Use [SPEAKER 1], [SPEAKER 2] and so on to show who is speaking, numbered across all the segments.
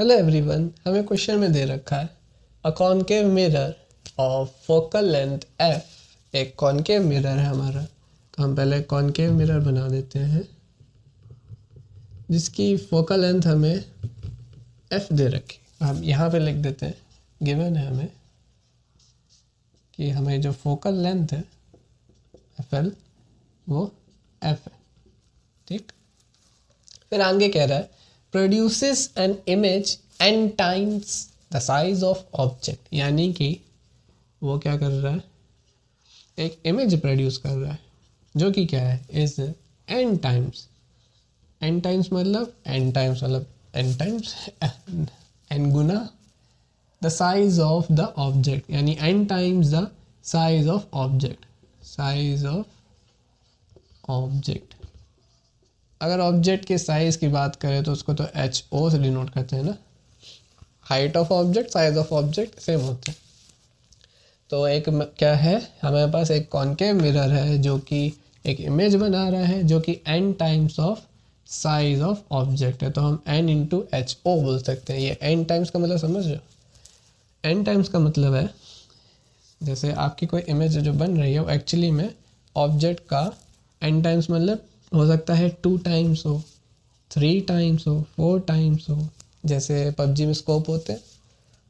[SPEAKER 1] Hello everyone, हमें question में दे रखा है a concave mirror of focal length F. एक कॉनकेव मिरर है हमारा, तो हम पहले कॉनकेव मिरर बना देते हैं जिसकी फोकल लेंथ हमें एफ दे रखी। हम यहाँ पे लिख देते हैं, गिवन है हमें कि हमें जो फोकल लेंथ है एफ एल वो एफ है। ठीक, फिर आगे कह रहा है produces an image N times the size of object, यानी कि वो क्या कर रहा है, एक इमेज प्रोड्यूस कर रहा है जो कि क्या है, is N times. N times मतलब एन गुना the size of the object, यानी N times the size of object. Size of object, अगर ऑब्जेक्ट के साइज की बात करें तो उसको तो एच ओ से डिनोट करते हैं ना। Height of object, size of object same होते हैं। तो एक क्या है, हमारे पास एक कॉनकेव मिरर है जो कि एक इमेज बना रहा है जो कि n times of size of object है। तो हम n इंटू एच ओ बोल सकते हैं। ये n टाइम्स का मतलब समझ रहे हो? n टाइम्स का मतलब है जैसे आपकी कोई इमेज जो बन रही है वो एक्चुअली में ऑब्जेक्ट का n टाइम्स मतलब हो सकता है 2 टाइम्स हो, 3 टाइम्स हो, 4 टाइम्स हो। जैसे पबजी में स्कोप होते हैं,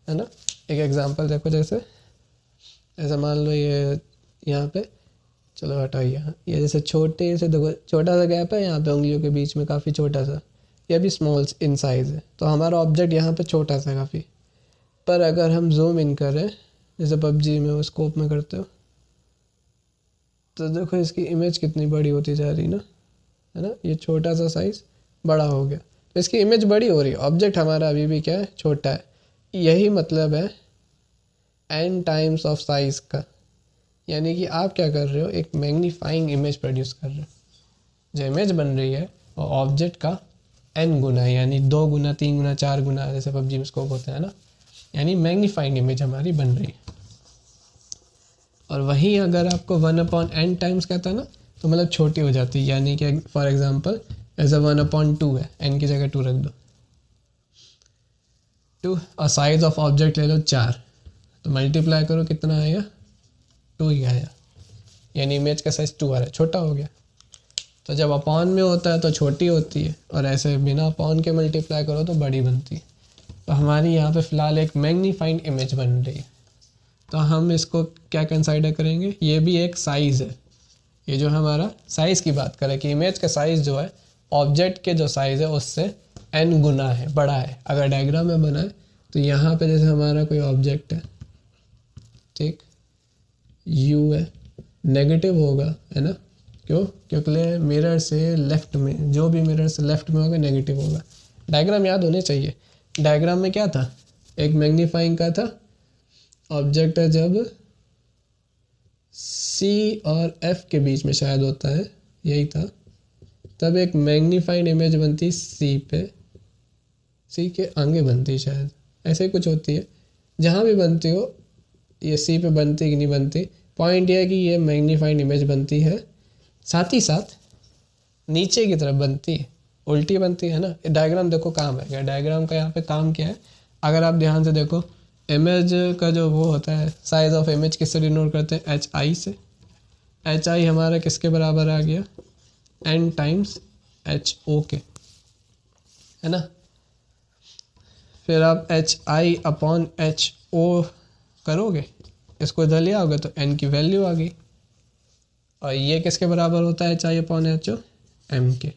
[SPEAKER 1] है ना। एक एग्जांपल देखो, जैसे ऐसा मान लो ये यहाँ पे, चलो हटाओ यहाँ, ये जैसे छोटे से देखो, छोटा सा गैप है यहाँ पे उंगलियों के बीच में, काफ़ी छोटा सा, ये भी स्मॉल इन साइज़ है। तो हमारा ऑब्जेक्ट यहाँ पे छोटा सा काफ़ी, पर अगर हम जूम इन करें जैसे पबजी में वो स्कोप में करते हो, तो देखो इसकी इमेज कितनी बड़ी होती जा रही ना, है ना। ये छोटा सा साइज़ बड़ा हो गया, तो इसकी इमेज बड़ी हो रही है, ऑब्जेक्ट हमारा अभी भी क्या है, छोटा है। यही मतलब है n टाइम्स ऑफ साइज़ का, यानी कि आप क्या कर रहे हो, एक मैग्नीफाइंग इमेज प्रोड्यूस कर रहे हो। जो इमेज बन रही है वो ऑब्जेक्ट का n गुना है, यानी 2 गुना, 3 गुना, 4 गुना, जैसे पबजी में स्कोप होता है ना। यानी मैग्नीफाइंग इमेज हमारी बन रही है। और वहीं अगर आपको 1/n टाइम्स कहता है ना, तो मतलब छोटी हो जाती है। यानी कि फॉर एग्जांपल ऐसा 1/2 है, n की जगह 2 रख दो, 2 और साइज ऑफ ऑब्जेक्ट ले लो 4, तो मल्टीप्लाई करो कितना आएगा, 2 ही आया। यानी इमेज का साइज 2 आ रहा है, छोटा हो गया। तो जब अपॉन में होता है तो छोटी होती है, और ऐसे बिना अपॉन के मल्टीप्लाई करो तो बड़ी बनती है। तो हमारी यहाँ पे फ़िलहाल एक मैग्नीफाइंड इमेज बन रही है, तो हम इसको क्या कंसाइडर करेंगे, ये भी एक साइज़ है। ये जो हमारा साइज़ की बात करें कि इमेज का साइज़ जो है ऑब्जेक्ट के जो साइज़ है उससे n गुना है, बड़ा है। अगर डायग्राम में बनाए तो यहाँ पे जैसे हमारा कोई ऑब्जेक्ट है, ठीक, u है, नेगेटिव होगा, है ना। क्यों? क्योंकि मिरर से लेफ्ट में, जो भी मिरर से लेफ्ट में होगा नेगेटिव होगा। डायग्राम याद होने चाहिए। डायग्राम में क्या था, एक मैग्नीफाइंग का था, ऑब्जेक्ट है जब C और F के बीच में शायद होता है, यही था, तब एक मैग्नीफाइड इमेज बनती C पे, C के आगे बनती शायद, ऐसे ही कुछ होती है। जहाँ भी बनती हो, ये C पे बनती कि नहीं बनती, पॉइंट ये है कि ये मैग्नीफाइड इमेज बनती है, साथ ही साथ नीचे की तरफ बनती है, उल्टी बनती है ना। डायग्राम देखो काम है, डायग्राम का यहाँ पे काम क्या है, अगर आप ध्यान से देखो, इमेज का जो वो होता है, साइज ऑफ इमेज किससे डिनोट करते हैं, एच आई से। एच आई हमारा किसके बराबर आ गया, n टाइम्स एच ओ के, है ना। फिर आप H I upon H O करोगे, इसको इधर ले आओगे तो n की वैल्यू आ गई। और ये किसके बराबर होता है, H I upon H O, M K.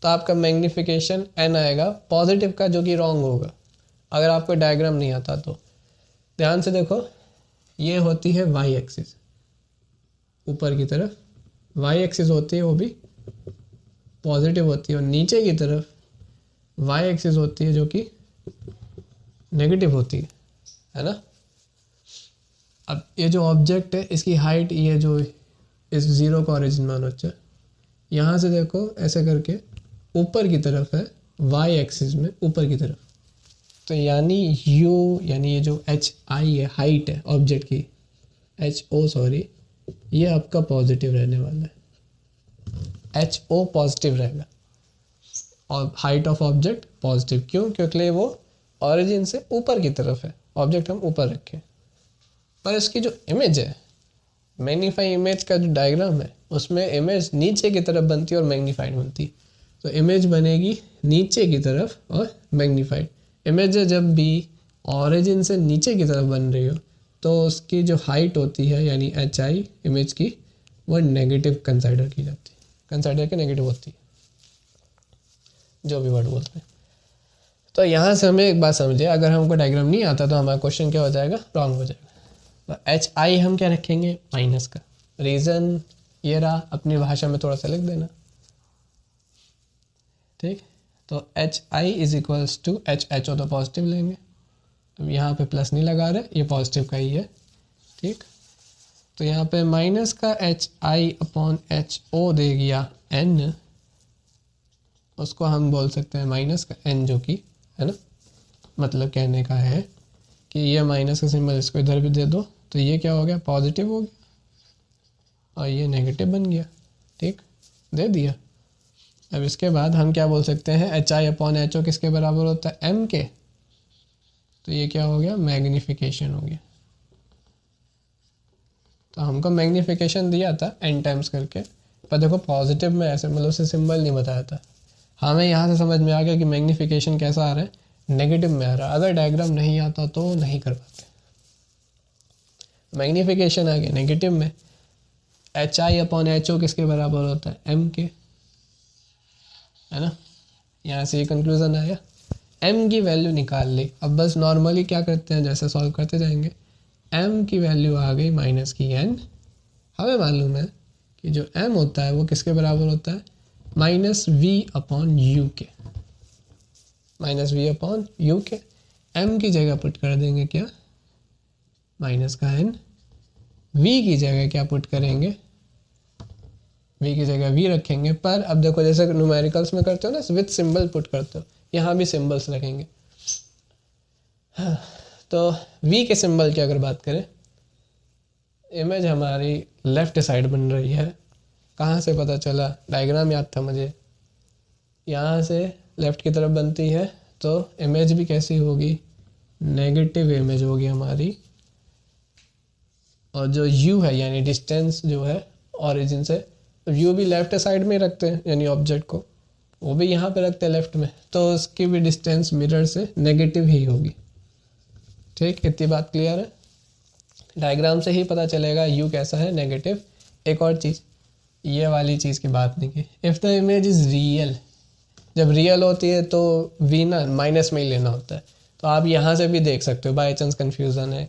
[SPEAKER 1] तो आपका मैग्नीफिकेशन n आएगा पॉजिटिव का, जो कि रॉन्ग होगा अगर आपको डायग्राम नहीं आता तो। ध्यान से देखो, ये होती है y एक्सिस, ऊपर की तरफ y एक्सिस होती है, वो भी पॉजिटिव होती है, और नीचे की तरफ y एक्सिस होती है जो कि नेगेटिव होती है ना। अब ये जो ऑब्जेक्ट है इसकी हाइट, ये जो इस जीरो का ओरिजिन मानो, अच्छा यहाँ से देखो ऐसे करके ऊपर की तरफ है, y एक्सिस में ऊपर की तरफ। तो यानी u, यानी ये जो एच आई है, हाइट है ऑब्जेक्ट की, एच ओ सॉरी, ये आपका पॉजिटिव रहने वाला है, एच ओ पॉजिटिव रहेगा, और हाइट ऑफ ऑब्जेक्ट पॉजिटिव। क्यों? क्योंकि वो ऑरिजिन से ऊपर की तरफ है, ऑब्जेक्ट हम ऊपर रखें, पर इसकी जो इमेज है, मैग्नीफाई इमेज का जो डायग्राम है उसमें इमेज नीचे की तरफ बनती है और मैग्नीफाइड बनती है। तो इमेज बनेगी नीचे की तरफ और मैग्नीफाइड। इमेज जब भी ऑरिजिन से नीचे की तरफ बन रही हो तो उसकी जो हाइट होती है यानी HI इमेज की, वो नेगेटिव कंसिडर की जाती है, कंसिडर के नेगेटिव होती है, जो भी वर्ड बोलते हैं। तो यहाँ से हमें एक बात समझिए, अगर हमको डायग्राम नहीं आता तो हमारा क्वेश्चन क्या हो जाएगा, रॉन्ग हो जाएगा। तो HI हम क्या रखेंगे, माइनस का। रीज़न ये रहा, अपनी भाषा में थोड़ा सा लिख देना, ठीक। तो HI is equals to HH हो तो पॉजिटिव लेंगे, अब यहाँ पे प्लस नहीं लगा रहे, ये पॉजिटिव का ही है, ठीक। तो यहाँ पे माइनस का HI अपॉन HO दे गया N, उसको हम बोल सकते हैं माइनस का N, जो कि है ना, मतलब कहने का है कि ये माइनस का सिंबल इसको इधर भी दे दो तो ये क्या हो गया, पॉजिटिव हो गया और ये नेगेटिव बन गया, ठीक, दे दिया। अब इसके बाद हम क्या बोल सकते हैं, HI अपॉन HO किसके बराबर होता है, M के। तो ये क्या हो गया, मैग्नीफिकेशन हो गया। तो हमको मैग्नीफिकेशन दिया था n टाइम्स करके, पर देखो पॉजिटिव में ऐसे मतलब से सिंबल नहीं बताया था। हमें यहाँ से समझ में आ गया कि मैग्नीफिकेशन कैसा आ रहा है, नेगेटिव में आ रहा है। अगर डायग्राम नहीं आता तो नहीं कर पाते। मैग्नीफिकेशन आ गया नेगेटिव में, HI अपॉन HO किसके बराबर होता है, M के, है ना। यहाँ से ये कंक्लूजन आया, M की वैल्यू निकाल ली। अब बस नॉर्मली क्या करते हैं, जैसे सॉल्व करते जाएंगे, M की वैल्यू आ गई माइनस की N। हमें मालूम है कि जो M होता है वो किसके बराबर होता है, माइनस V अपॉन U के, माइनस V अपॉन U के। M की जगह पुट कर देंगे क्या, माइनस का N। V की जगह क्या पुट करेंगे, V की जगह V रखेंगे। पर अब देखो जैसे न्यूमेरिकल्स में करते हो ना, विथ सिंबल पुट करते हो, यहाँ भी सिंबल्स रखेंगे। हाँ, तो V के सिंबल की अगर बात करें, इमेज हमारी लेफ्ट साइड बन रही है। कहाँ से पता चला, डायग्राम याद था मुझे, यहाँ से लेफ्ट की तरफ बनती है तो इमेज भी कैसी होगी, नेगेटिव इमेज होगी हमारी। और जो U है यानी डिस्टेंस जो है ऑरिजिन से, U भी लेफ्ट साइड में रखते हैं, यानी ऑब्जेक्ट को वो भी यहाँ पे रखते हैं लेफ्ट में, तो उसकी भी डिस्टेंस मिरर से नेगेटिव ही होगी, ठीक। इतनी बात क्लियर है, डायग्राम से ही पता चलेगा U कैसा है, नेगेटिव। एक और चीज़, ये वाली चीज़ की बात नहीं की, if the image is real, जब रियल होती है तो V ना माइनस में ही लेना होता है। तो आप यहाँ से भी देख सकते हो, बाई चांस कन्फ्यूज़न है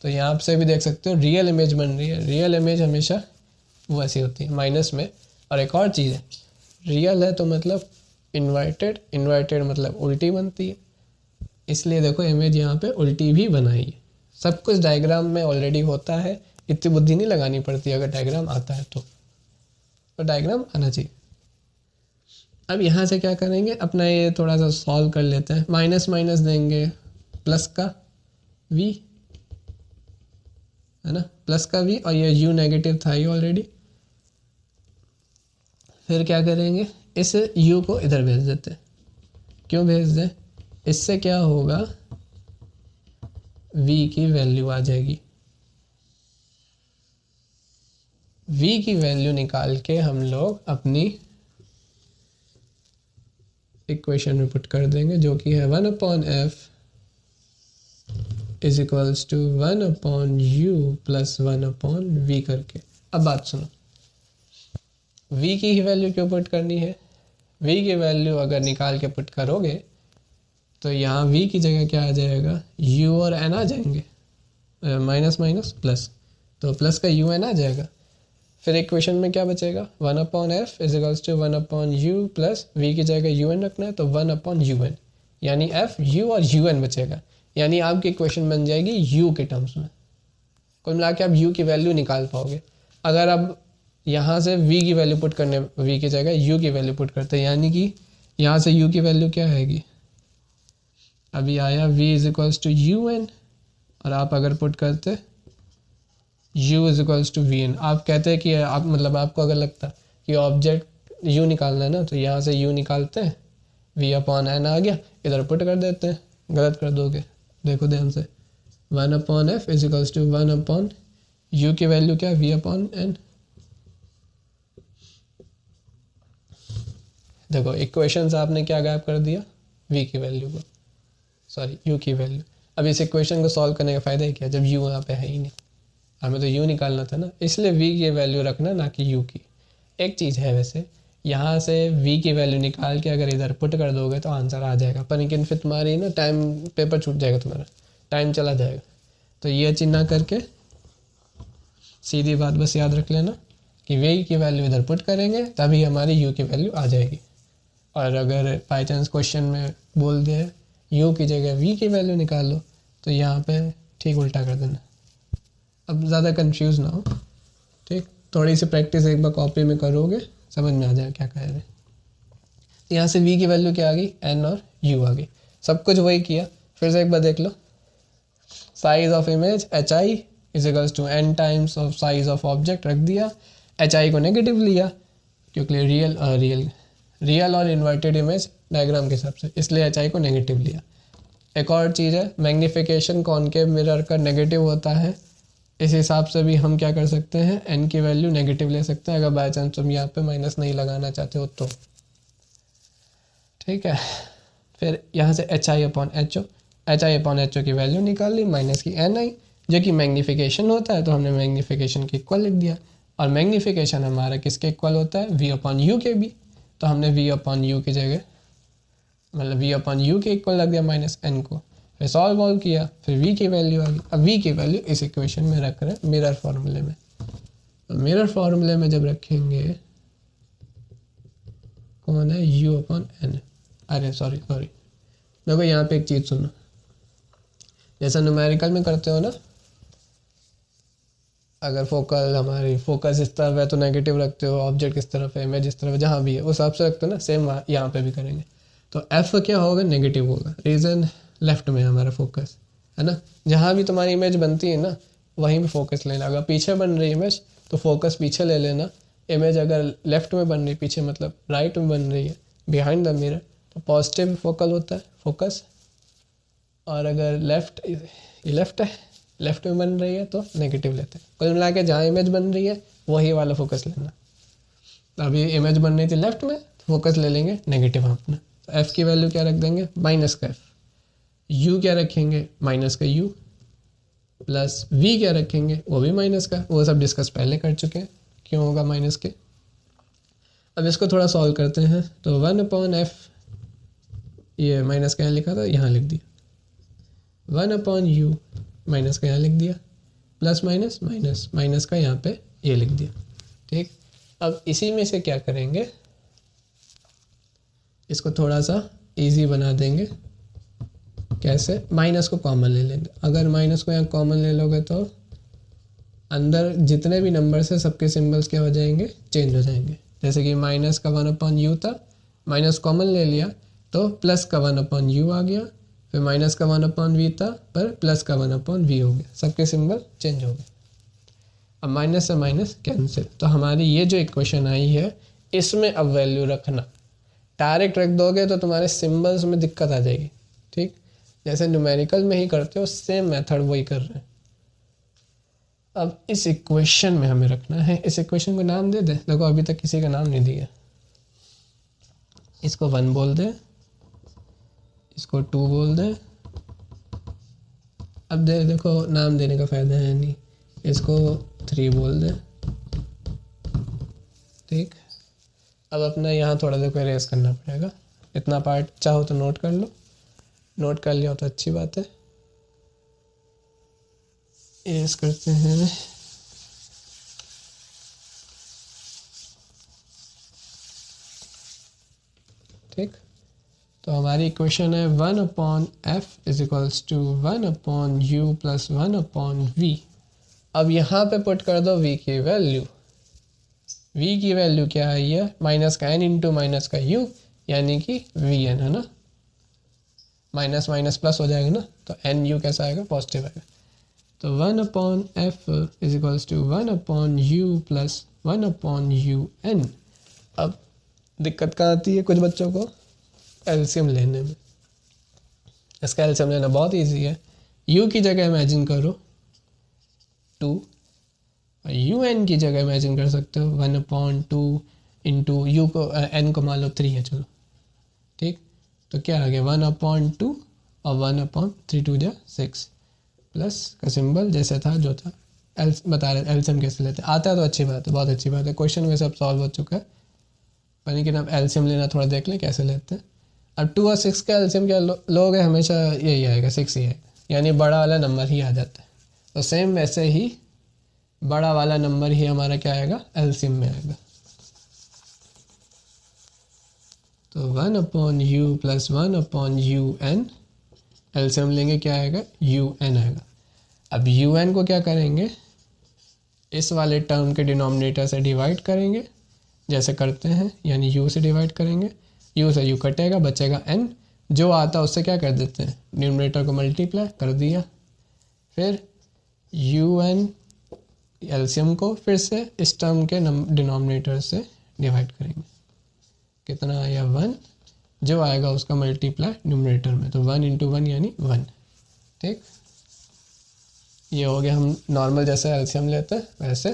[SPEAKER 1] तो यहाँ से भी देख सकते हो, रियल इमेज बन रही है। रियल इमेज हमेशा वो ऐसी होती है माइनस में। और एक और चीज़ है, रियल है तो मतलब इन्वर्टेड, इन्वर्टेड मतलब उल्टी बनती है, इसलिए देखो इमेज यहाँ पे उल्टी भी बनाई है। सब कुछ डायग्राम में ऑलरेडी होता है, इतनी बुद्धि नहीं लगानी पड़ती अगर डायग्राम आता है तो डायग्राम आना चाहिए। अब यहाँ से क्या करेंगे, अपना ये थोड़ा सा सॉल्व कर लेते हैं। माइनस माइनस देंगे, प्लस का V, है ना, प्लस का V, और ये U नेगेटिव था ही ऑलरेडी। फिर क्या करेंगे, इस U को इधर भेज देते हैं। क्यों भेज दें, इससे क्या होगा, V की वैल्यू आ जाएगी। V की वैल्यू निकाल के हम लोग अपनी इक्वेशन में पुट कर देंगे, जो कि है 1/f is equals to 1/u plus 1/v करके। अब बात सुनो, V की ही वैल्यू क्यों पुट करनी है, V की वैल्यू अगर निकाल के पुट करोगे तो यहाँ V की जगह क्या आ जाएगा, U और N आ जाएंगे, माइनस माइनस प्लस, तो प्लस का UN आ जाएगा। फिर इक्वेशन में क्या बचेगा, 1/f is equals to 1/u plus V की जगह UN रखना है तो 1/un, यानी F U और UN बचेगा। यानी आपकी इक्वेशन बन जाएगी U के टर्म्स में। कुल मिला के आप U की वैल्यू निकाल पाओगे। अगर अब यहाँ से V की वैल्यू पुट करने, V की जगह U की वैल्यू पुट करते हैं, यानी कि यहाँ से U की वैल्यू क्या आएगी, अभी आया V is equals to UN, और आप अगर पुट करते U is equals to VN, आप कहते हैं कि आप मतलब आपको अगर लगता कि ऑब्जेक्ट U निकालना है ना, तो यहाँ से U निकालते हैं, V अपॉन N आ गया, इधर पुट कर देते हैं, गलत कर दोगे, देखो ध्यान से। 1/f is equals to 1/u की वैल्यू क्या है, v/n। देखो इक्वेशन से आपने क्या गायब कर दिया, v की वैल्यू को, सॉरी u की वैल्यू। अब इस इक्वेशन को सॉल्व करने का फ़ायदा ही क्या, जब u यहाँ पे है ही नहीं, हमें तो u निकालना था ना, इसलिए v की वैल्यू रखना ना कि u की। एक चीज़ है वैसे, यहाँ से v की वैल्यू निकाल के अगर इधर पुट कर दोगे तो आंसर आ जाएगा, पर लेकिन फिर तुम्हारी ना टाइम, पेपर छूट जाएगा, तुम्हारा टाइम चला जाएगा। तो ये चीज़ ना करके सीधी बात बस याद रख लेना कि v की वैल्यू इधर पुट करेंगे तभी हमारी u की वैल्यू आ जाएगी। और अगर बाई चांस क्वेश्चन में बोल दे u की जगह v की वैल्यू निकाल लो, तो यहाँ पे ठीक उल्टा कर देना। अब ज़्यादा कंफ्यूज ना हो, ठीक, थोड़ी सी प्रैक्टिस एक बार कॉपी में करोगे समझ में आ जाएगा क्या कह रहे हैं। तो यहाँ से v की वैल्यू क्या आ गई, n और u आ गई, सब कुछ वही किया। फिर से एक बार देख लो, size of image hi is equals to n times of size of object रख दिया, hi को नेगेटिव लिया क्योंकि रियल और इन्वर्टेड इमेज डायग्राम के हिसाब से, इसलिए hi को नेगेटिव लिया। एक और चीज़ है, मैग्नीफिकेशन कॉनकेव मिरर का नेगेटिव होता है, इस हिसाब से भी हम क्या कर सकते हैं, n की वैल्यू नेगेटिव ले सकते हैं अगर बाय चांस तुम यहाँ पे माइनस नहीं लगाना चाहते हो तो, ठीक है। फिर यहाँ से hi/ho की वैल्यू निकाल ली, माइनस की n आई, जो कि मैग्नीफिकेशन होता है, तो हमने मैग्नीफिकेशन के इक्वल लिख दिया। और मैग्नीफिकेशन हमारा किसके इक्वल होता है, v/u के भी, तो हमने v/u की जगह मतलब v/u के इक्वल लग दिया माइनस n को। फिर सॉल्व वॉल्व किया, फिर v की वैल्यू आ गई। अब v की वैल्यू इस इक्वेशन में रख रहे हैं मिरर फार्मूले में। तो मिरर फार्मूले में जब रखेंगे, कौन है, u/n, अरे सॉरी देखो यहाँ पे एक चीज़ सुनो, जैसा न्यूमेरिकल में करते हो ना, अगर फोकस इस तरफ है तो नेगेटिव रखते हो, ऑब्जेक्ट इस तरफ है, इमेज इस तरफ है, जहाँ भी है उस हिसाब से रखते हो ना, सेम यहाँ पे भी करेंगे। तो f क्या होगा, नेगेटिव होगा, रीज़न लेफ्ट में हमारा फोकस है ना, जहाँ भी तुम्हारी इमेज बनती है ना वहीं पे फोकस लेना। अगर पीछे बन रही इमेज तो फोकस पीछे ले लेना, इमेज अगर लेफ्ट में बन रही, पीछे मतलब राइट में बन रही है, बिहाइंड द मिरर, तो पॉजिटिव फोकल होता है फोकस। और अगर लेफ्ट है, लेफ्ट में बन रही है तो नेगेटिव लेते हैं। कुल मिला के जहाँ इमेज बन रही है वही वाला फोकस लेना। अभी इमेज बन रही थी लेफ्ट में, तो फोकस ले लेंगे नेगेटिव हम अपना। तो एफ़ की वैल्यू क्या रख देंगे, माइनस का एफ, यू क्या रखेंगे, माइनस का यू, प्लस वी क्या रखेंगे, वो भी माइनस का, वो सब डिस्कस पहले कर चुके हैं क्यों होगा माइनस के। अब इसको थोड़ा सॉल्व करते हैं। तो 1/f, ये माइनस का यहाँ लिखा था, यहाँ लिख दिया, 1/u, माइनस का यहाँ लिख दिया, प्लस माइनस माइनस, माइनस का यहाँ पे ये लिख दिया, ठीक। अब इसी में से क्या करेंगे, इसको थोड़ा सा इजी बना देंगे। कैसे, माइनस को कॉमन ले लेंगे। अगर माइनस को यहाँ कॉमन ले लोगे तो अंदर जितने भी नंबर्स है सबके सिंबल्स क्या हो जाएंगे, चेंज हो जाएंगे। जैसे कि माइनस का 1/u था, माइनस कॉमन ले लिया तो प्लस का 1/u आ गया, फिर माइनस का 1/v था पर प्लस का 1/v हो गया, सबके सिंबल चेंज हो गए। अब माइनस से माइनस कैंसिल, तो हमारी ये जो इक्वेशन आई है इसमें अब वैल्यू रखना। डायरेक्ट रख दोगे तो तुम्हारे सिंबल्स में दिक्कत आ जाएगी, ठीक। जैसे न्यूमेरिकल में ही करते हो सेम मेथड वही कर रहे हैं। अब इस इक्वेशन में हमें रखना है, इस इक्वेशन को नाम दे दे। देखो अभी तक किसी का नाम नहीं दिया, इसको 1 बोल दे, इसको 2 बोल दे। अब देखो नाम देने का फ़ायदा है नहीं, इसको 3 बोल दे, ठीक। अब अपना यहाँ थोड़ा देखो इरेज करना पड़ेगा, इतना पार्ट चाहो तो नोट कर लो, नोट कर लिया तो अच्छी बात है। इरेज करते हैं, ठीक। तो हमारी इक्वेशन है 1/f is equals to 1/u plus 1/v। अब यहाँ पे पुट कर दो v की वैल्यू। v की वैल्यू क्या है, ये माइनस का n इंटू माइनस का u, यानी कि vn है ना, माइनस माइनस प्लस हो जाएगा ना, तो एन यू कैसा आएगा, पॉजिटिव आएगा। तो 1/f is equals to 1/u plus 1/un। अब दिक्कत कहाँ आती है कुछ बच्चों को, एलसीएम लेने में। इसका एलसीएम लेना बहुत इजी है। u की जगह इमेजिन करो 2, और यू एन की जगह इमेजिन कर सकते हो 1/2 इंटू यू को n को मान लो 3 है, चलो ठीक। तो क्या आ गया 1/2 और 1/3 2 जा 6 प्लस का सिंबल जैसे था जो था। एल बता रहे एलसीएम कैसे लेते हैं, आता है तो अच्छी बात है, बहुत अच्छी बात है। क्वेश्चन वैसे अब सॉल्व हो चुका है, पर लेकिन अब एलसीएम लेना थोड़ा देख लें कैसे लेते हैं। अब 2 और 6 का एलसीएम क्या लोगे, हमेशा यही आएगा 6 ही आएगा, यानी बड़ा वाला नंबर ही आ जाता है। तो सेम वैसे ही बड़ा वाला नंबर ही हमारा क्या आएगा एलसीएम में आएगा। तो 1/u प्लस 1/un एलसीएम लेंगे क्या आएगा un आएगा। अब un को क्या करेंगे, इस वाले टर्म के डिनोमिनेटर से डिवाइड करेंगे जैसे करते हैं, यानी u से डिवाइड करेंगे, u से u कटेगा बचेगा n, जो आता है उससे क्या कर देते हैं डिनोमिनेटर को मल्टीप्लाई कर दिया, फिर un एलसीएम को फिर से इस टर्म के डिनोमिनेटर से डिवाइड करेंगे, कितना आया 1, जो आएगा उसका मल्टीप्लाई न्यूमरेटर में, तो 1 × 1 यानी 1, ठीक। ये हो गया, हम नॉर्मल जैसे एलसीएम लेते हैं वैसे।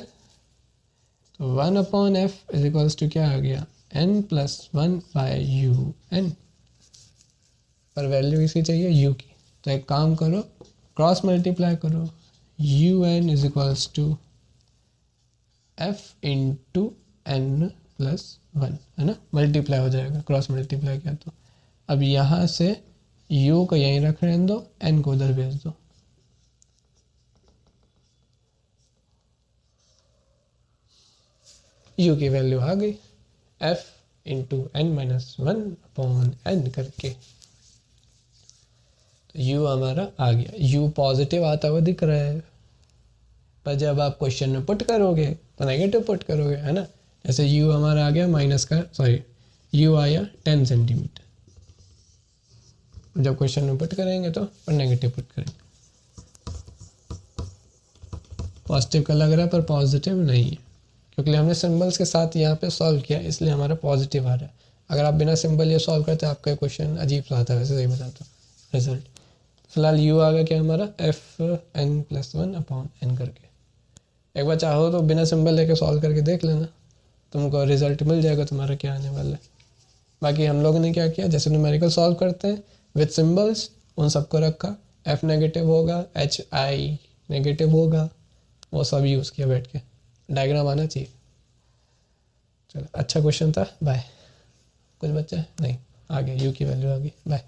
[SPEAKER 1] तो 1/f इज इक्वल्स टू क्या आ गया n + 1/un, पर वैल्यू इसकी चाहिए u की, तो एक काम करो क्रॉस मल्टीप्लाई करो, un is equals to f × n + 1 है ना, मल्टीप्लाई हो जाएगा, क्रॉस मल्टीप्लाई किया तो। अब यहाँ से u को यहीं रख रहने दो, n को उधर भेज दो, u की वैल्यू आ गई f × n - 1/n करके, तो u हमारा आ गया। u पॉजिटिव आता हुआ दिख रहा है, पर जब आप क्वेश्चन में पुट करोगे तो नेगेटिव पुट करोगे, है ना। जैसे u हमारा आ गया u आया 10 सेंटीमीटर, जब क्वेश्चन में पुट करेंगे तो नेगेटिव पुट करेंगे। पॉजिटिव का लग रहा है पर पॉजिटिव नहीं है, क्योंकि हमने सिंबल्स के साथ यहाँ पे सॉल्व किया, इसलिए हमारा पॉजिटिव आ रहा है। अगर आप बिना सिंबल ये सॉल्व करते आपका क्वेश्चन अजीब सा आता है, वैसे सही बताता हूँ रिजल्ट। फिलहाल u आ गया क्या हमारा fn + 1/n करके। एक बार चाहो तो बिना सिंबल लेके सॉल्व करके देख लेना, तुमको रिजल्ट मिल जाएगा तुम्हारा क्या आने वाला है। बाकी हम लोगों ने क्या किया, जैसे न्यूमेरिकल सॉल्व करते हैं विद सिंबल्स, उन सबको रखा, f नेगेटिव होगा, hi नेगेटिव होगा, वो सब यूज़ किया बैठ के, डायग्राम आना चाहिए। चलो अच्छा क्वेश्चन था, बाय। कुछ बच्चा है नहीं, आ गया, u की वैल्यू आ गई, बाय।